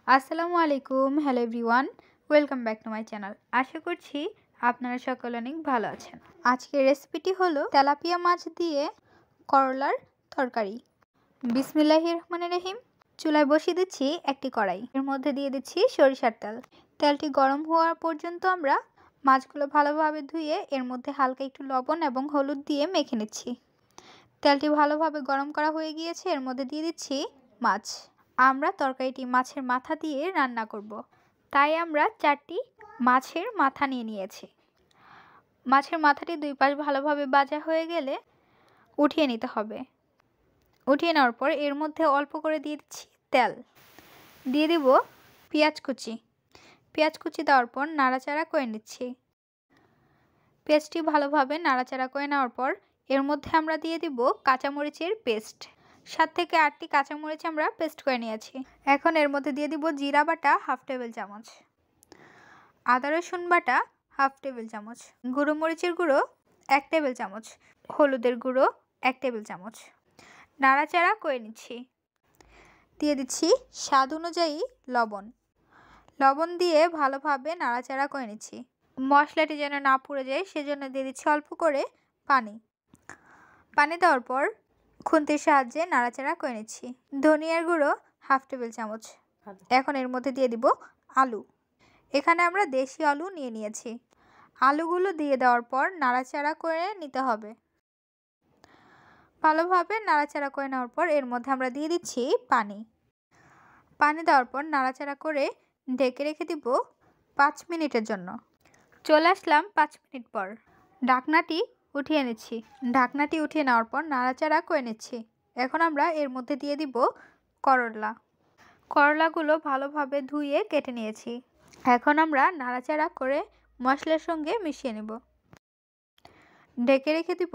আসসালামু আলাইকুম, hello everyone, welcome back to my channel. আশা করছি আপনারা সকলে অনেক ভালো আছেন। আজকের রেসিপিটি হলো তেলাপিয়া মাছ দিয়ে করলার তরকারি। বিসমিল্লাহির রহমানির রহিম। চুলায় বসিয়ে দিচ্ছি একটি কড়াই, এর মধ্যে দিয়ে দিচ্ছি সরিষার তেল। তেলটি গরম হওয়া পর্যন্ত আমরা মাছগুলো ভালোভাবে ধুয়ে এর মধ্যে হালকা একটু লবণ এবং হলুদ দিয়ে মেখে নিচ্ছি। তেলটি ভালোভাবে গরম করা হয়ে গিয়েছে, এর মধ্যে দিয়ে দিচ্ছি মাছ। আমরা তরকারিটি মাছের মাথা দিয়ে রান্না করব, তাই আমরা 4টি মাছের মাথা নিয়েছি। মাছের মাথাটি দুই পাশ ভালোভাবে ভাজা হয়ে গেলে উঠিয়ে নিতে হবে। উঠিয়ে নেওয়ার পর এর মধ্যে অল্প করে দিয়ে দিচ্ছি তেল, দিয়ে দিব পেঁয়াজ কুচি। পেঁয়াজ কুচি দেওয়ার পর নাড়াচাড়া করে নিচ্ছি। পেঁয়াজটি ভালোভাবে নাড়াচাড়া করে নেওয়ার পর এর মধ্যে আমরা দিয়ে দিব কাঁচামরিচের পেস্ট। 7 থেকে 8টি কাঁচামরিচ আমরা পেস্ট করে নিয়েছি। এখন এর মধ্যে দিয়ে দিব জিরা বাটা হাফ টেবিল চামচ, আদা রসুন বাটা হাফ টেবিল চামচ, গুঁড়ো মরিচের গুঁড়ো 1 টেবিল চামচ, হলুদের গুঁড়ো 1 টেবিল চামচ। নাড়াচাড়া করে নিচ্ছি। দিয়ে দিচ্ছি স্বাদ অনুযায়ী লবণ। লবণ দিয়ে ভালোভাবে নাড়াচাড়া করে নিচ্ছি। মশলাটি যেন না পুড়ে যায় সেজন্য দিয়ে দিচ্ছি অল্প করে পানি। পানি দেওয়ার পর খুন্তির সাহায্যে নাড়াচাড়া করে নিচ্ছি। ধনিয়ার গুঁড়ো হাফ টেবিল চামচ। এখন এর মধ্যে দিয়ে দিব আলু। এখানে আমরা দেশি আলু নিয়েছি। আলুগুলো দিয়ে দেওয়ার পর নাড়াচাড়া করে নিতে হবে। ভালোভাবে নাড়াচাড়া করে নেওয়ার পর এর মধ্যে আমরা দিয়ে দিচ্ছি পানি। পানি দেওয়ার পর নাড়াচাড়া করে ঢেকে রেখে দিব 5 মিনিটের জন্য। চলে আসলাম 5 মিনিট পর। ঢাকনাটি উঠিয়ে নিচ্ছি। ঢাকনাটি উঠিয়ে নেওয়ার পর নাড়াচাড়া করে নিচ্ছি। এখন আমরা এর মধ্যে দিয়ে দিব করলা। করলাগুলো ভালোভাবে ধুয়ে কেটে নিয়েছি। এখন আমরা নাড়াচাড়া করে মশলার সঙ্গে মিশিয়ে নেব। ঢেকে রেখে দিব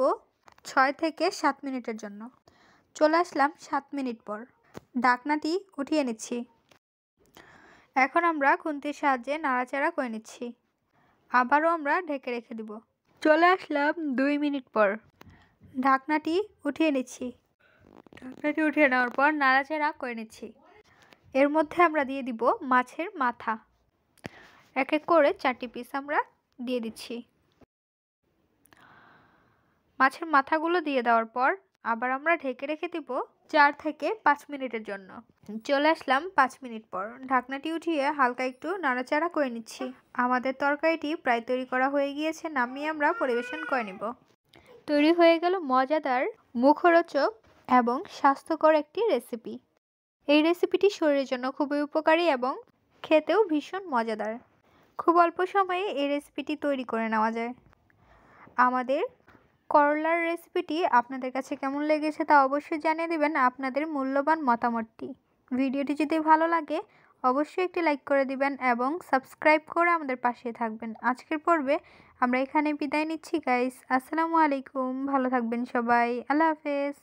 6 থেকে 7 মিনিটের জন্য। চলে আসলাম 7 মিনিট পর। ঢাকনাটি উঠিয়ে নিচ্ছি। এখন আমরা খুন্তির সাহায্যে নাড়াচাড়া করে নিচ্ছি। আবারও আমরা ঢেকে রেখে দিব। চলে আসলাম 2 মিনিট পর। ঢাকনাটি উঠিয়ে নিচ্ছি। ঢাকনাটি উঠিয়ে নেওয়ার পর নাড়াচাড়া করে নিচ্ছি। এর মধ্যে আমরা দিয়ে দিব মাছের মাথা। এক এক করে 4টি পিস আমরা দিয়ে দিচ্ছি। মাছের মাথাগুলো দিয়ে দেওয়ার পর আবার আমরা ঢেকে রেখে দিব 4 থেকে 5 মিনিটের জন্য। চলে আসলাম 5 মিনিট পর। ঢাকনাটি উঠিয়ে হালকা একটু নাড়াচাড়া করে নিচ্ছি। আমাদের তরকারিটি প্রায় তৈরি করা হয়ে গিয়েছে, নামিয়ে আমরা পরিবেশন করে নিব। তৈরি হয়ে গেল মজাদার, মুখরোচক এবং স্বাস্থ্যকর একটি রেসিপি। এই রেসিপিটি শরীরের জন্য খুবই উপকারী এবং খেতেও ভীষণ মজাদার। খুব অল্প সময়ে এই রেসিপিটি তৈরি করে নেওয়া যায়। আমাদের করলার রেসিপিটি আপনাদের কাছে কেমন লেগেছে তা অবশ্যই জানিয়ে দেবেন আপনাদের মূল্যবান মতামতটি। ভিডিওটি যদি ভালো লাগে অবশ্যই একটি লাইক করে দিবেন এবং সাবস্ক্রাইব করে আমাদের পাশে থাকবেন। আজকের পর্বে আমরা এখানে বিদায় নিচ্ছি গাইস। আসসালামু আলাইকুম, ভালো থাকবেন সবাই, আল্লাহ হাফেজ।